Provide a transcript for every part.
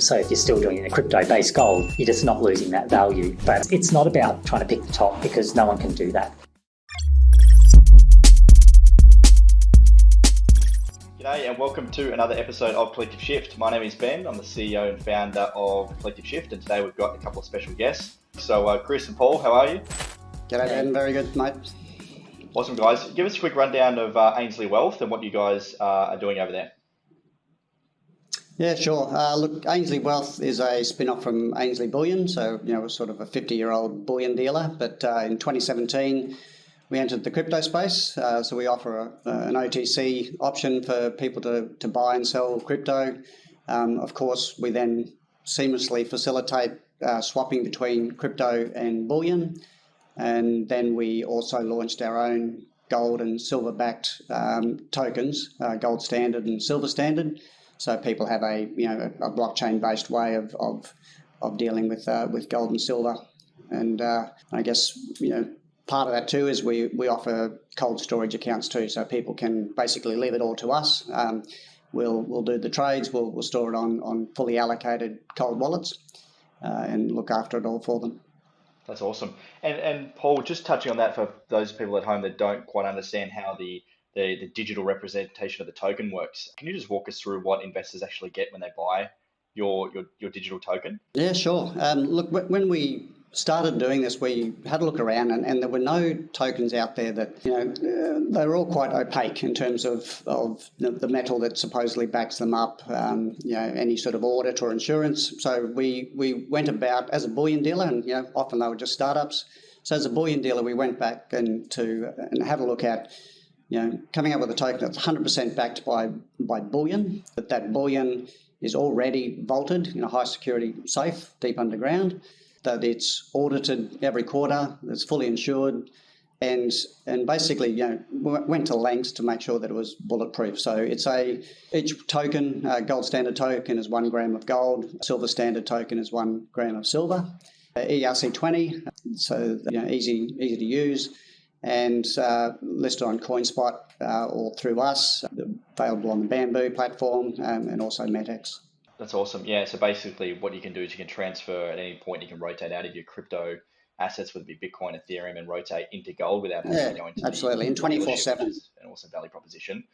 So if you're still doing a crypto-based gold, you're just not losing that value. But it's not about trying to pick the top, because no one can do that. G'day and welcome to another episode of Collective Shift. My name is Ben. I'm the CEO and founder of Collective Shift, and today we've got a couple of special guests. So Chris and Paul, how are you? G'day Ben, very good mate. Awesome guys. Give us a quick rundown of Ainsley Wealth and what you guys are doing over there. Yeah, sure. Look, Ainsley Wealth is a spin-off from Ainsley Bullion. So, we're sort of a 50-year-old bullion dealer. But in 2017, we entered the crypto space. So we offer an OTC option for people to buy and sell crypto. Of course, we then seamlessly facilitate swapping between crypto and bullion. And then we also launched our own gold and silver-backed tokens, gold standard and silver standard. So people have a blockchain-based way of dealing with gold and silver. And I guess part of that too is we offer cold storage accounts too, so people can basically leave it all to us. We'll do the trades. We'll store it on fully allocated cold wallets and look after it all for them. That's awesome. And Paul, just touching on that for those people at home that don't quite understand how the digital representation of the token works, can you just walk us through what investors actually get when they buy your digital token? Yeah, sure. Look, when we started doing this, we had a look around and there were no tokens out there that, they were all quite opaque in terms of the metal that supposedly backs them up, any sort of audit or insurance. So we went about as a bullion dealer, and often they were just startups. So as a bullion dealer, we went back and had a look at coming up with a token that's 100% backed by bullion, that bullion is already vaulted in a high security safe deep underground, that it's audited every quarter, it's fully insured, and basically went to lengths to make sure that it was bulletproof. So each token, gold standard token is 1 gram of gold, silver standard token is 1 gram of silver, ERC20, so easy to use, and listed on CoinSpot or through us, available on the Bamboo platform and also METX. That's awesome. Yeah, so basically what you can do is you can transfer at any point, you can rotate out of your crypto assets, whether it be Bitcoin, Ethereum, and rotate into gold without having to go into absolutely, in 24/7. An awesome value proposition.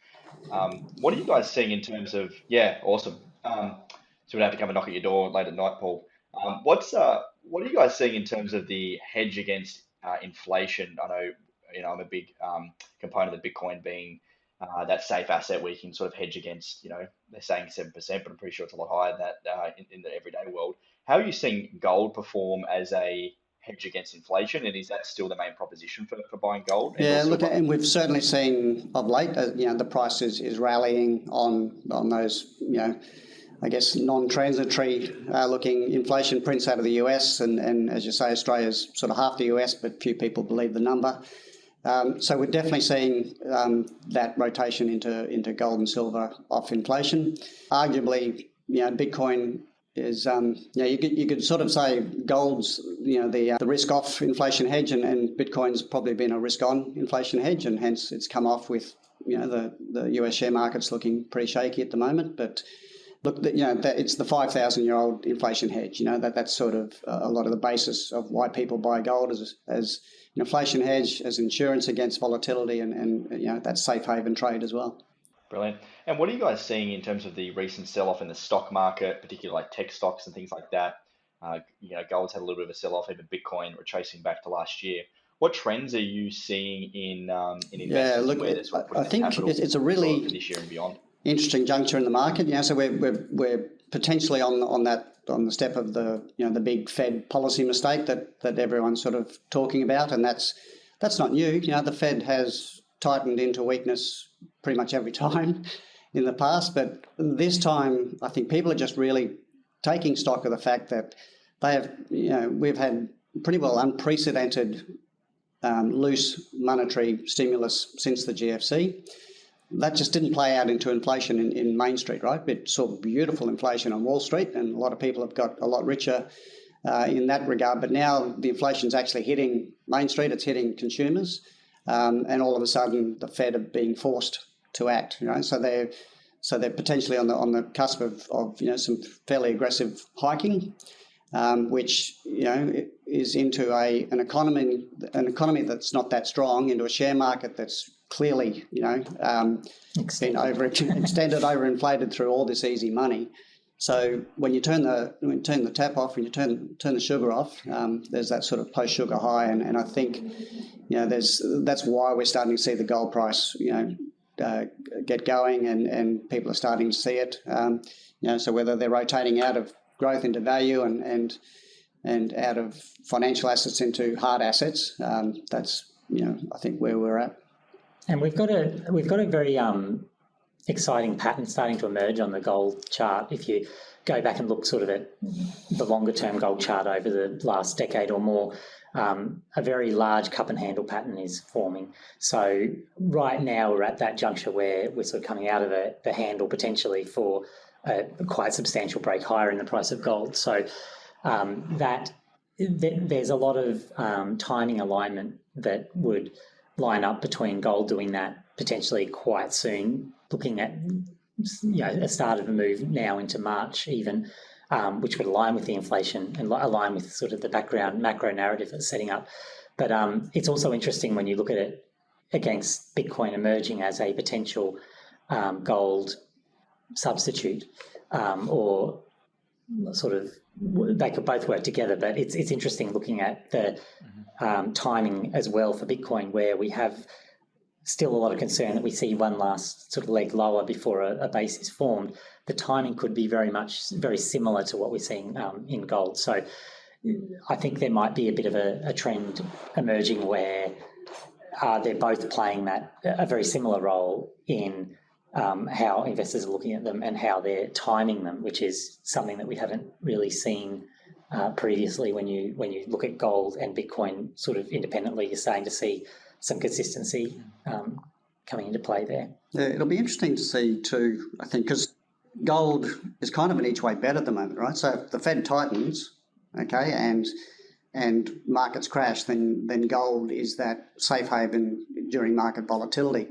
What are you guys seeing in terms of, awesome. So we'd have to come and knock at your door late at night, Paul. What are you guys seeing in terms of the hedge against inflation? I know, I'm a big component of Bitcoin being that safe asset where you can sort of hedge against, they're saying 7%, but I'm pretty sure it's a lot higher than that in the everyday world. How are you seeing gold perform as a hedge against inflation, and is that still the main proposition for buying gold? And we've certainly seen of late, the price is rallying on those, I guess, non-transitory looking inflation prints out of the US, and as you say, Australia's sort of half the US, but few people believe the number. So we're definitely seeing that rotation into gold and silver off inflation. Arguably, Bitcoin is, you could sort of say gold's, the risk-off inflation hedge, and Bitcoin's probably been a risk-on inflation hedge, and hence it's come off with, the US share market's looking pretty shaky at the moment. But look, that it's the 5,000-year-old inflation hedge. That's sort of a lot of the basis of why people buy gold as an inflation hedge, as insurance against volatility, and that safe haven trade as well. Brilliant. And what are you guys seeing in terms of the recent sell-off in the stock market, particularly like tech stocks and things like that? Gold's had a little bit of a sell-off, even Bitcoin retracing back to last year. What trends are you seeing in investors where they're sort of putting I think it's a really for this year and beyond? Interesting juncture in the market. So we're potentially on the step of the big Fed policy mistake that everyone's sort of talking about, and that's not new. The Fed has tightened into weakness pretty much every time in the past, but this time I think people are just really taking stock of the fact that we've had pretty well unprecedented loose monetary stimulus since the GFC. That just didn't play out into inflation in Main Street, right? It saw beautiful inflation on Wall Street, and a lot of people have got a lot richer in that regard. But now the inflation's actually hitting Main Street, it's hitting consumers, and all of a sudden the Fed are being forced to act. So So they're potentially on the cusp of some fairly aggressive hiking, which is into an economy that's not that strong, into a share market that's clearly been overextended, overinflated through all this easy money. So when you turn the tap off and you turn the sugar off, there's that sort of post-sugar high, and I think that's why we're starting to see the gold price get going, and people are starting to see it. So whether they're rotating out of growth into value and out of financial assets into hard assets, that's I think where we're at. And we've got a very exciting pattern starting to emerge on the gold chart. If you go back and look sort of at the longer term gold chart over the last decade or more, a very large cup and handle pattern is forming. So right now we're at that juncture where we're sort of coming out of the handle potentially for a quite substantial break higher in the price of gold. So there's a lot of timing alignment that would line up between gold doing that potentially quite soon, looking at a start of a move now into March even, which would align with the inflation and align with sort of the background macro narrative that's setting up. But it's also interesting when you look at it against Bitcoin emerging as a potential gold substitute, or sort of they could both work together. But it's interesting looking at the timing as well for Bitcoin, where we have still a lot of concern that we see one last sort of leg lower before a base is formed. The timing could be very similar to what we're seeing in gold. So I think there might be a bit of a trend emerging where they're both playing a very similar role in how investors are looking at them and how they're timing them, which is something that we haven't really seen previously. When you look at gold and Bitcoin sort of independently, you're starting to see some consistency coming into play there. Yeah, it'll be interesting to see too, I think, because gold is kind of an each way bet at the moment, right? So if the Fed tightens, okay, and markets crash, then gold is that safe haven during market volatility.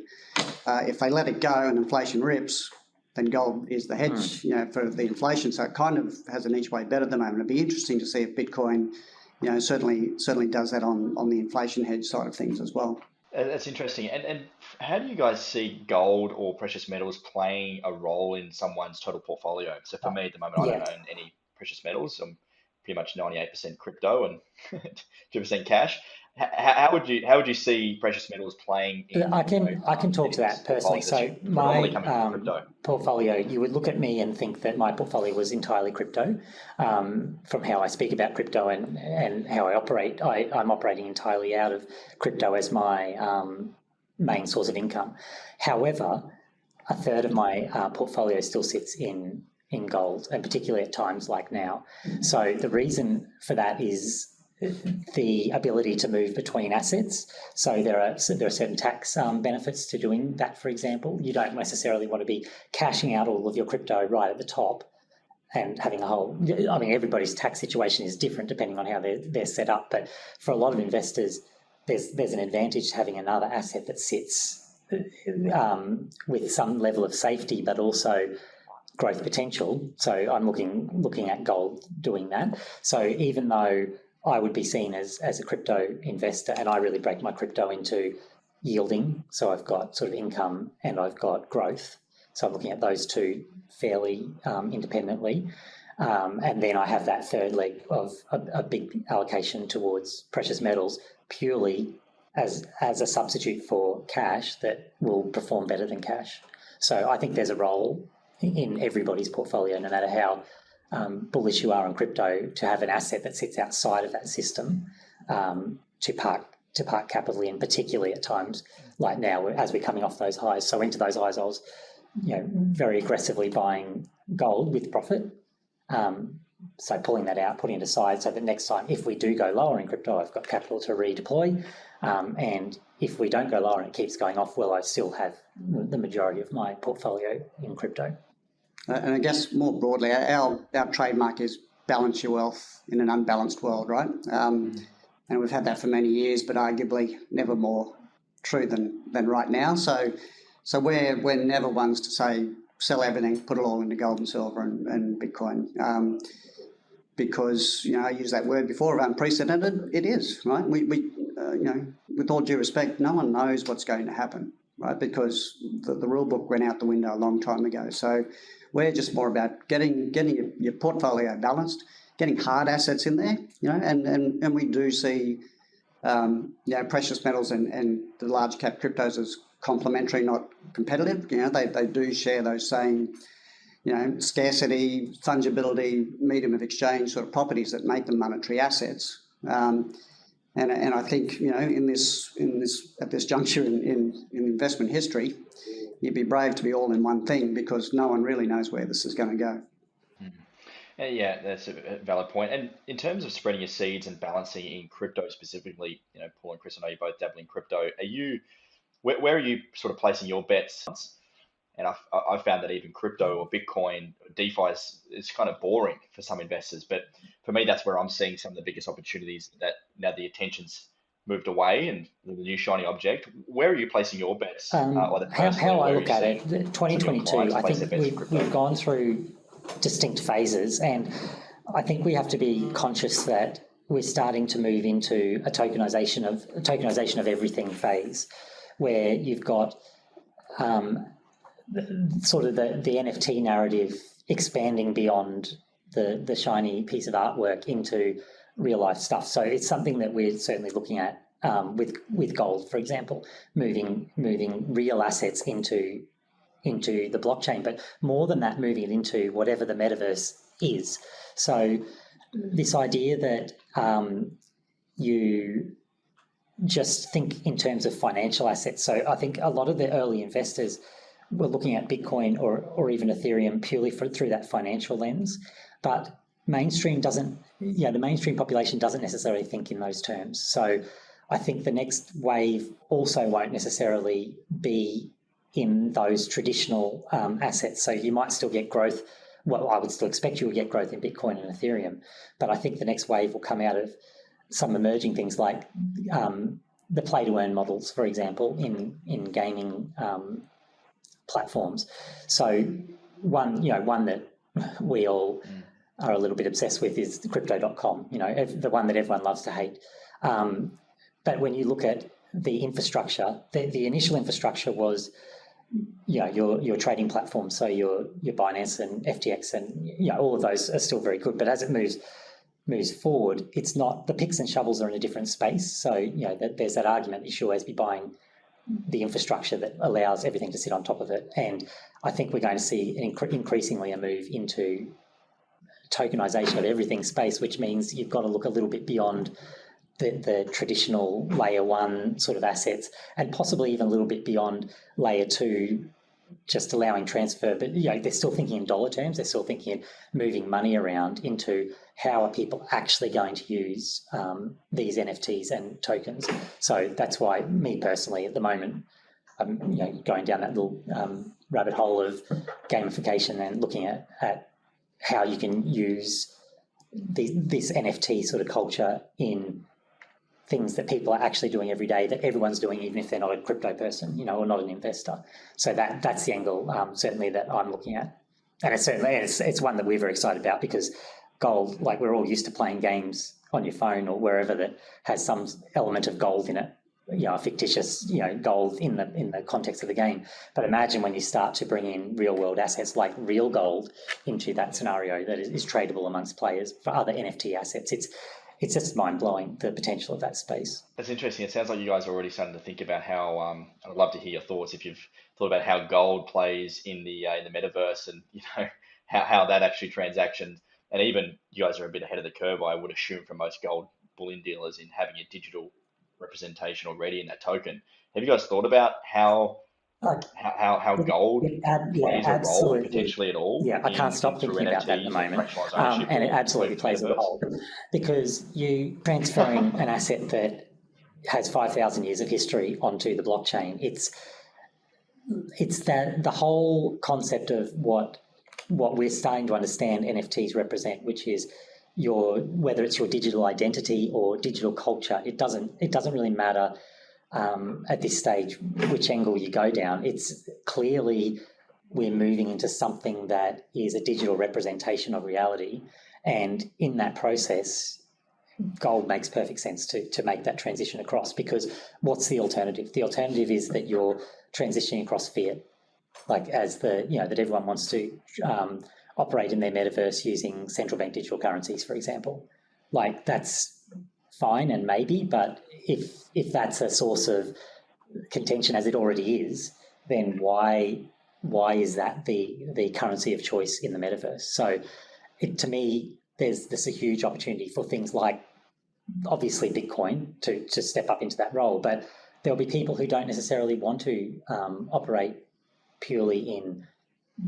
If they let it go and inflation rips, then gold is the hedge, for the inflation. So it kind of has an each way bet at the moment. It'd be interesting to see if Bitcoin, certainly does that on the inflation hedge side of things as well. That's interesting. And how do you guys see gold or precious metals playing a role in someone's total portfolio? So for me at the moment, I don't own any precious metals. I'm pretty much 98% crypto and 2% cash. How would you see precious metals playing in? I can talk to that personally. So my portfolio, you would look at me and think that my portfolio was entirely crypto. From how I speak about crypto and how I operate, I'm operating entirely out of crypto as my main source of income. However, a third of my portfolio still sits in gold, and particularly at times like now. So the reason for that is the ability to move between assets. So there are certain tax benefits to doing that. For example, you don't necessarily want to be cashing out all of your crypto right at the top and having everybody's tax situation is different depending on how they're set up. But for a lot of investors, there's an advantage to having another asset that sits with some level of safety, but also growth potential. So I'm looking at gold doing that. So even though I would be seen as a crypto investor, and I really break my crypto into yielding. So I've got sort of income and I've got growth. So I'm looking at those two fairly independently. And then I have that third leg of a big allocation towards precious metals purely as a substitute for cash that will perform better than cash. So I think there's a role in everybody's portfolio, no matter how bullish you are on crypto, to have an asset that sits outside of that system to park capital in, particularly at times like now as we're coming off those highs. So into those highs, I was very aggressively buying gold with profit. So pulling that out, putting it aside, so that next time if we do go lower in crypto, I've got capital to redeploy. And if we don't go lower and it keeps going off, well, I still have the majority of my portfolio in crypto. And I guess more broadly, our trademark is balance your wealth in an unbalanced world, right? And we've had that for many years, but arguably never more true than right now. So we're never ones to say sell everything, put it all into gold and silver and Bitcoin. Because, I used that word before of unprecedented. It is, right? We with all due respect, no one knows what's going to happen, right? Because the rule book went out the window a long time ago. So we're just more about getting your portfolio balanced, getting hard assets in there, and we do see, precious metals and the large cap cryptos as complementary, not competitive. They do share those same, scarcity, fungibility, medium of exchange sort of properties that make them monetary assets. And I think, in this at this juncture in investment history, you'd be brave to be all in one thing because no one really knows where this is going to go. Yeah, that's a valid point. And in terms of spreading your seeds and balancing in crypto specifically, Paul and Chris, I know you both dabble in crypto. Where are you sort of placing your bets? And I found that even crypto or Bitcoin, DeFi is kind of boring for some investors. But for me, that's where I'm seeing some of the biggest opportunities that now the attention's moved away and the new shiny object. Where are you placing your bets? How I look at it, 2022, I think we've gone through distinct phases. And I think we have to be conscious that we're starting to move into a tokenization of everything phase, where you've got sort of the NFT narrative expanding beyond the shiny piece of artwork into real life stuff. So it's something that we're certainly looking at with gold, for example, moving real assets into the blockchain, but more than that, moving it into whatever the metaverse is. So this idea that you just think in terms of financial assets. So I think a lot of the early investors were looking at Bitcoin or even Ethereum purely through that financial lens, but the mainstream population doesn't necessarily think in those terms. So I think the next wave also won't necessarily be in those traditional assets. So you might still get growth. Well, I would still expect you will get growth in Bitcoin and Ethereum, but I think the next wave will come out of some emerging things like the play-to-earn models, for example, in gaming platforms. So one that we all are a little bit obsessed with is crypto.com, the one that everyone loves to hate. But when you look at the infrastructure, the initial infrastructure was, your trading platform. So your Binance and FTX and all of those are still very good. But as it moves forward, it's not, the picks and shovels are in a different space. So there's that argument that you should always be buying the infrastructure that allows everything to sit on top of it. And I think we're going to see increasingly a move into tokenization of everything space, which means you've got to look a little bit beyond the traditional layer one sort of assets, and possibly even a little bit beyond layer two, just allowing transfer. But they're still thinking in dollar terms. They're still thinking in moving money around into how are people actually going to use these NFTs and tokens. So that's why, me personally, at the moment, I'm going down that little rabbit hole of gamification and looking at how you can use this NFT sort of culture in things that people are actually doing every day, that everyone's doing, even if they're not a crypto person, or not an investor. So that's the angle, certainly, that I'm looking at. And it's one that we're very excited about, because gold, like, we're all used to playing games on your phone or wherever that has some element of gold in it, a fictitious, gold in the context of the game. But imagine when you start to bring in real world assets like real gold into that scenario that is tradable amongst players for other NFT assets. It's just mind-blowing, the potential of that space. That's interesting. It sounds like you guys are already starting to think about how, I'd love to hear your thoughts if you've thought about how gold plays in the metaverse, and how that actually transactions. And even you guys are a bit ahead of the curve, I would assume, for most gold bullion dealers, in having a digital representation already in that token. Have you guys thought about how gold plays a role potentially at all? Yeah, I can't stop thinking about that at the moment. And it absolutely plays a role, because you transferring an asset that has 5,000 years of history onto the blockchain. It's that the whole concept of what we're starting to understand NFTs represent, which is whether it's your digital identity or digital culture. It doesn't really matter at this stage which angle you go down. It's clearly we're moving into something that is a digital representation of reality. And in that process, gold makes perfect sense to make that transition across, because what's the alternative? The alternative is that you're transitioning across fiat, like as that everyone wants to operate in their metaverse using central bank digital currencies, for example. Like, that's fine and maybe, but if that's a source of contention, as it already is, then why is that the currency of choice in the metaverse? So to me, there's a huge opportunity for things like, obviously, Bitcoin to step up into that role, but there'll be people who don't necessarily want to operate purely in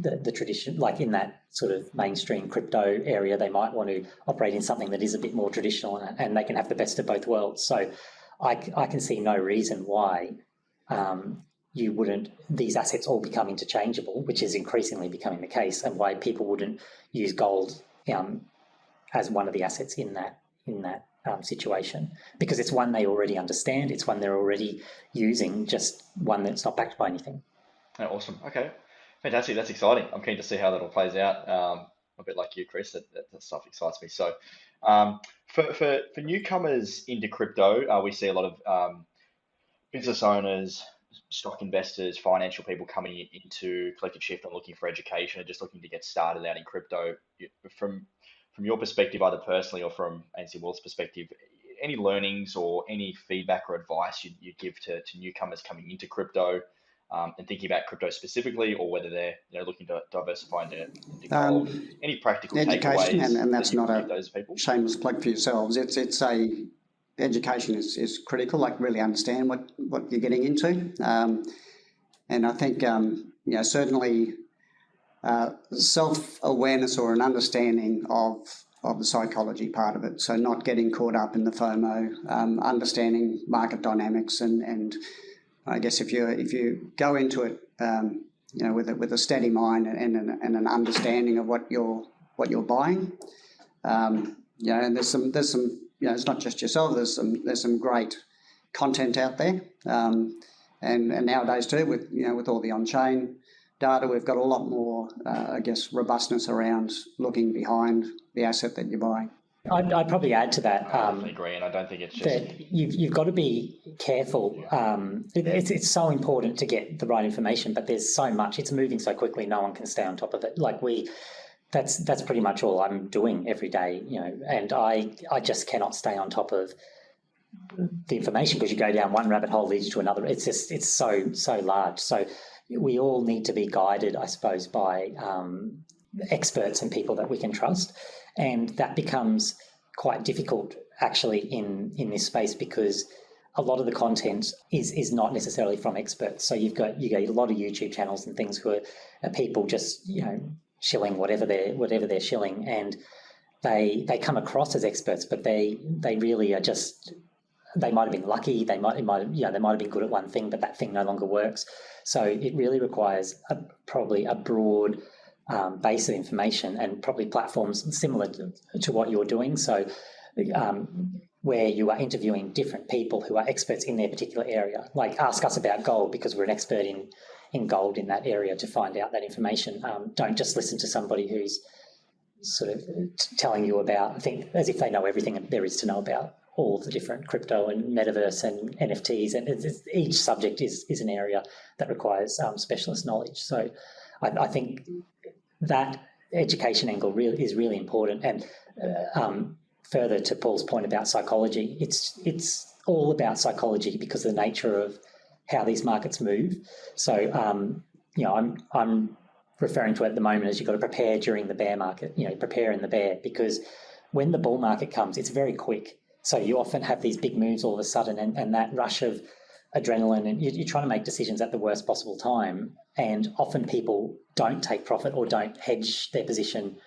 the tradition, like in that sort of mainstream crypto area. They might want to operate in something that is a bit more traditional, and they can have the best of both worlds. So I can see no reason why you wouldn't, these assets all become interchangeable, which is increasingly becoming the case, and why people wouldn't use gold as one of the assets in that situation, because it's one they already understand, it's one they're already using, just one that's not backed by anything. Oh, awesome. Okay, fantastic. That's exciting. I'm keen to see how that all plays out. A bit like you, Chris, that stuff excites me. So for newcomers into crypto, we see a lot of business owners, stock investors, financial people coming into Collective Shift and looking for education and just looking to get started out in crypto. From your perspective, either personally or from ANC World's perspective, any learnings or any feedback or advice you give to newcomers coming into crypto and thinking about crypto specifically, or whether they're looking to diversify into gold? Any practical education, takeaways? And that's not those people? Shameless plug for yourselves. Education is critical. Like, really understand what you're getting into, and I think certainly. Self-awareness or an understanding of the psychology part of it. So not getting caught up in the FOMO, understanding market dynamics, and I guess if you go into it, with a steady mind and an understanding of what you're buying, and there's some it's not just yourself. There's some great content out there, and nowadays too, with all the on-chain data, we've got a lot more, robustness around looking behind the asset that you're buying. I'd probably add to that. I definitely agree, and I don't think it's just that you've got to be careful. It's so important to get the right information, but there's so much. It's moving so quickly. No one can stay on top of it. Like that's pretty much all I'm doing every day. And I just cannot stay on top of the information, because you go down one rabbit hole leads to another. It's so large. So we all need to be guided, I suppose, by experts and people that we can trust. And that becomes quite difficult, actually, in this space, because a lot of the content is not necessarily from experts. So you get a lot of YouTube channels and things who are people just shilling whatever they're shilling, and they come across as experts, but they really are just. They might have been lucky. They might have been good at one thing, but that thing no longer works. So it really requires probably a broad base of information, and probably platforms similar to what you're doing. So where you are interviewing different people who are experts in their particular area. Like, ask us about gold because we're an expert in gold in that area to find out that information. Don't just listen to somebody who's sort of telling you about, think as if they know everything there is to know about all the different crypto and metaverse and NFTs, and each subject is an area that requires specialist knowledge. So I think that education angle is really important. And further to Paul's point about psychology, it's all about psychology because of the nature of how these markets move. So I'm referring to it at the moment as you've got to prepare during the bear market. Prepare in the bear, because when the bull market comes, it's very quick. So you often have these big moves all of a sudden, and that rush of adrenaline, and you're trying to make decisions at the worst possible time. And often people don't take profit or don't hedge their position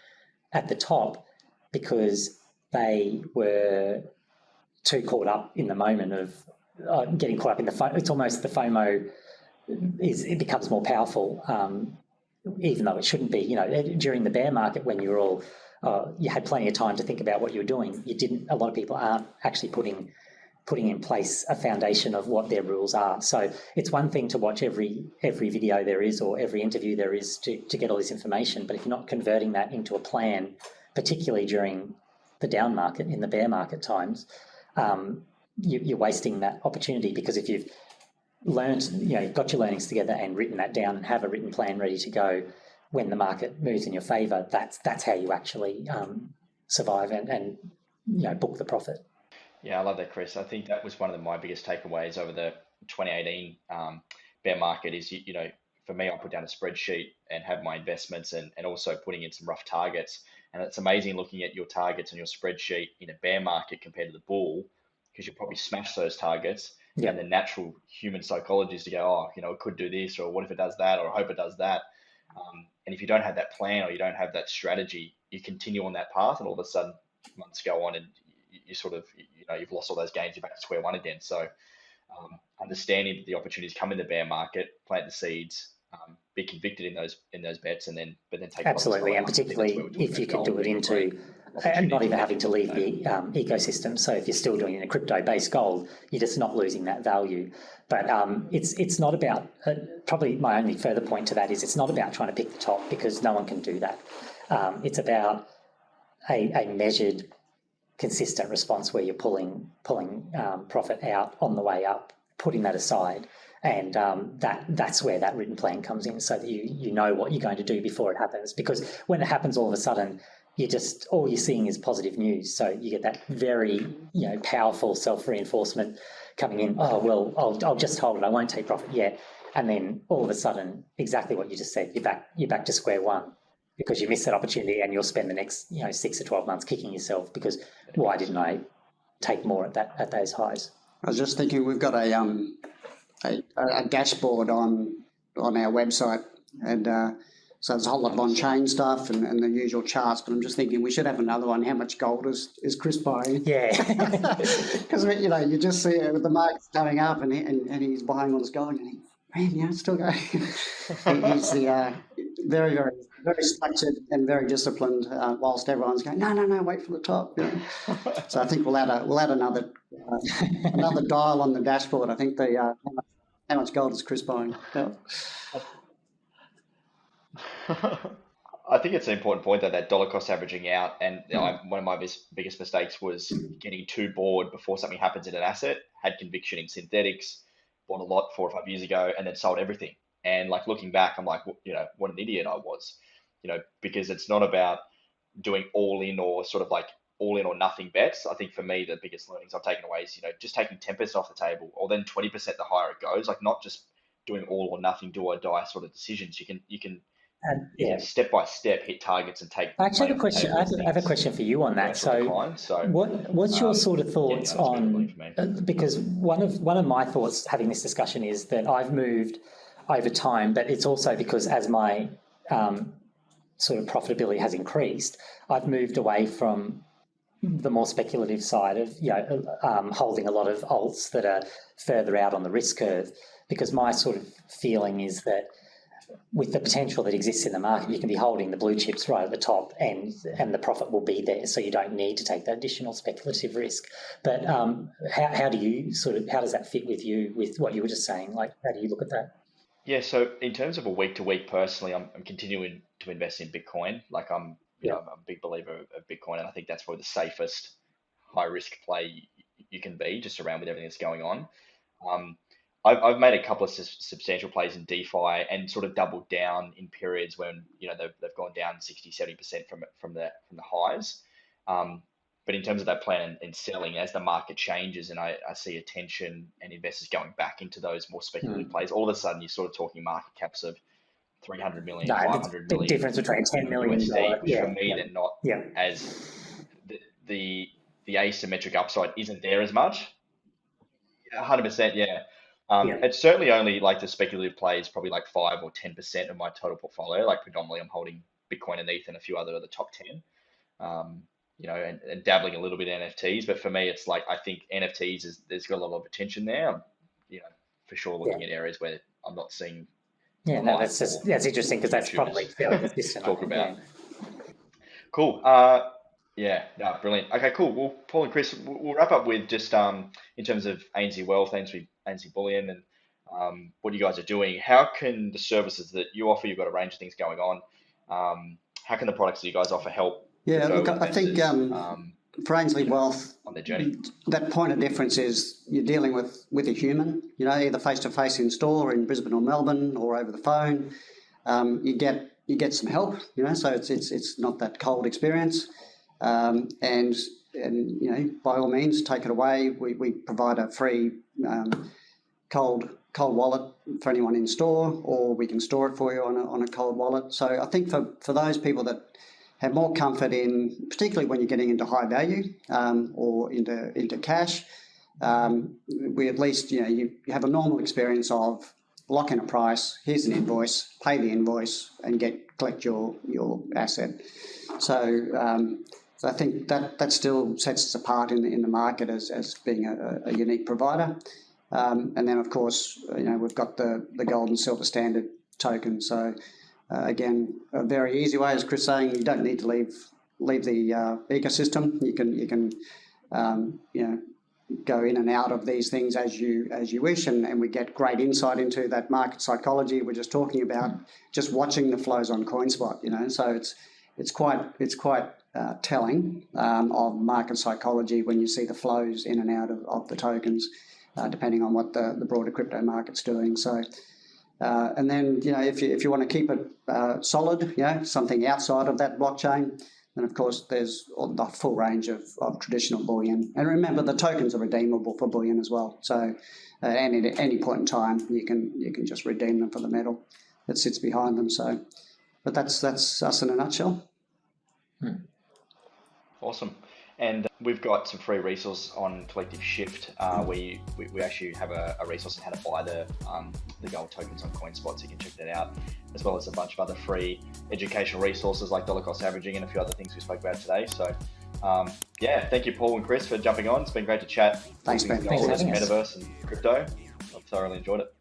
at the top because they were too caught up in the moment of getting caught up in the FOMO. It's almost the FOMO it becomes more powerful, even though it shouldn't be. During the bear market, when you're all you had plenty of time to think about what you were doing. A lot of people aren't actually putting putting in place a foundation of what their rules are. So it's one thing to watch every video there is or every interview there is to get all this information, but if you're not converting that into a plan, particularly during the down market, in the bear market times, you're wasting that opportunity, because if you've learned, you've got your learnings together and written that down and have a written plan ready to go when the market moves in your favour, that's how you actually survive and book the profit. Yeah, I love that, Chris. I think that was one of my biggest takeaways over the 2018 bear market is, for me, I put down a spreadsheet and have my investments and also putting in some rough targets. And it's amazing looking at your targets on your spreadsheet in a bear market compared to the bull, because you probably smash those targets. Yep. And the natural human psychology is to go, it could do this, or what if it does that, or I hope it does that. And if you don't have that plan or you don't have that strategy, you continue on that path, and all of a sudden months go on and you sort of, you've lost all those gains, you're back to square one again. So understanding that the opportunities come in the bear market, plant the seeds, be convicted in those bets, and then take absolutely, and particularly if you can do it into and not even having to leave the ecosystem. So if you're still doing it in a crypto-based gold, you're just not losing that value. But it's not about, probably my only further point to that is it's not about trying to pick the top, because no one can do that. It's about a measured, consistent response where you're pulling profit out on the way up, putting that aside, and that's where that written plan comes in, so that you know what you're going to do before it happens. Because when it happens, all of a sudden, all you're seeing is positive news. So you get that very powerful self-reinforcement coming in. Oh well, I'll just hold it. I won't take profit yet, and then all of a sudden, exactly what you just said, you're back to square one, because you missed that opportunity, and you'll spend the next 6 to 12 months kicking yourself because why didn't I take more at those highs? I was just thinking, we've got a dashboard on our website, and so there's a whole lot of on-chain stuff and the usual charts, but I'm just thinking we should have another one. How much gold is Chris buying? Yeah. Because, you just see it with the markets going up and he's buying all this gold, and it's still going. He's the very, very, very structured and very disciplined, whilst everyone's going, no, wait for the top. So I think we'll add another dial on the dashboard. I think how much gold is Chris buying? Yeah. I think it's an important point that dollar cost averaging out, and one of my biggest mistakes was getting too bored before something happens in an asset. Had conviction in synthetics, bought a lot 4 or 5 years ago, and then sold everything. And looking back, I'm like, what an idiot I was, because it's not about doing all in or sort of all in or nothing bets. I think for me, the biggest learnings I've taken away is, just taking 10% off the table, or then 20% the higher it goes. Not just doing all or nothing, do or die sort of decisions. You can step by step hit targets and take. I actually have a question. I have a question for you on that. What's your sort of thoughts on? Because one of my thoughts having this discussion is that I've moved over time, but it's also because as my sort of profitability has increased, I've moved away from the more speculative side of holding a lot of alts that are further out on the risk curve, because my sort of feeling is that with the potential that exists in the market, you can be holding the blue chips right at the top, and the profit will be there, so you don't need to take that additional speculative risk. But how does that fit with you, with what you were just saying? How do you look at that? Yeah, so in terms of a week to week, personally, I'm continuing to invest in Bitcoin. I'm a big believer of Bitcoin, and I think that's probably the safest high risk play you can be, just around with everything that's going on. I've made a couple of substantial plays in DeFi and sort of doubled down in periods when they've gone down 60-70% from the highs. But in terms of that plan and selling, as the market changes and I see attention and investors going back into those more speculative plays, all of a sudden you're sort of talking market caps of 300 million, 500 million. The difference between 10 million USD, which for me, they're not as the asymmetric upside isn't there as much. 100%, yeah. It's certainly only the speculative plays, probably 5 or 10% of my total portfolio. Predominantly, I'm holding Bitcoin and ETH and a few other of the top 10. And dabbling a little bit in NFTs, but for me, it's I think NFTs there's got a lot of attention there. I'm, for sure looking at areas where I'm not seeing. Yeah, no, that's interesting, because that's probably fairly consistent. Talk about. Cool. Yeah, no, brilliant. Okay, cool. Well, Paul and Chris, we'll wrap up with just in terms of ANZ Wealth, ANZ Bullion, and what you guys are doing. How can the services that you offer, you've got a range of things going on, how can the products that you guys offer help Yeah, crypto look, I think for ANZ Wealth, on their journey? that point of difference is you're dealing with a human, either face-to-face in store in Brisbane or Melbourne or over the phone. You get some help, so it's not that cold experience. And by all means, take it away. We provide a free cold wallet for anyone in store, or we can store it for you on a cold wallet. So I think for those people that have more comfort in, particularly when you're getting into high value or into cash, we at least you have a normal experience of lock in a price. Here's an invoice. Pay the invoice and collect your asset. So I think that still sets us apart in the market as being a unique provider. And then, of course, we've got the gold and silver standard token. So, again, a very easy way, as Chris saying, you don't need to leave the ecosystem. You can go in and out of these things as you wish, and we get great insight into that market psychology we're just talking about, just watching the flows on CoinSpot. So it's quite telling of market psychology when you see the flows in and out of the tokens, depending on what the broader crypto market's doing. So, and then if you want to keep it solid, something outside of that blockchain, then of course there's the full range of traditional bullion. And remember, the tokens are redeemable for bullion as well. So, and at any point in time, you can just redeem them for the metal that sits behind them. So, but that's us in a nutshell. Awesome. And we've got some free resources on Collective Shift, where we actually have a resource on how to buy the gold tokens on CoinSpot, so you can check that out, as well as a bunch of other free educational resources like dollar cost averaging and a few other things we spoke about today. So, thank you, Paul and Chris, for jumping on. It's been great to chat. Thanks, Ben. Thanks for having us. Metaverse and crypto. I've thoroughly enjoyed it.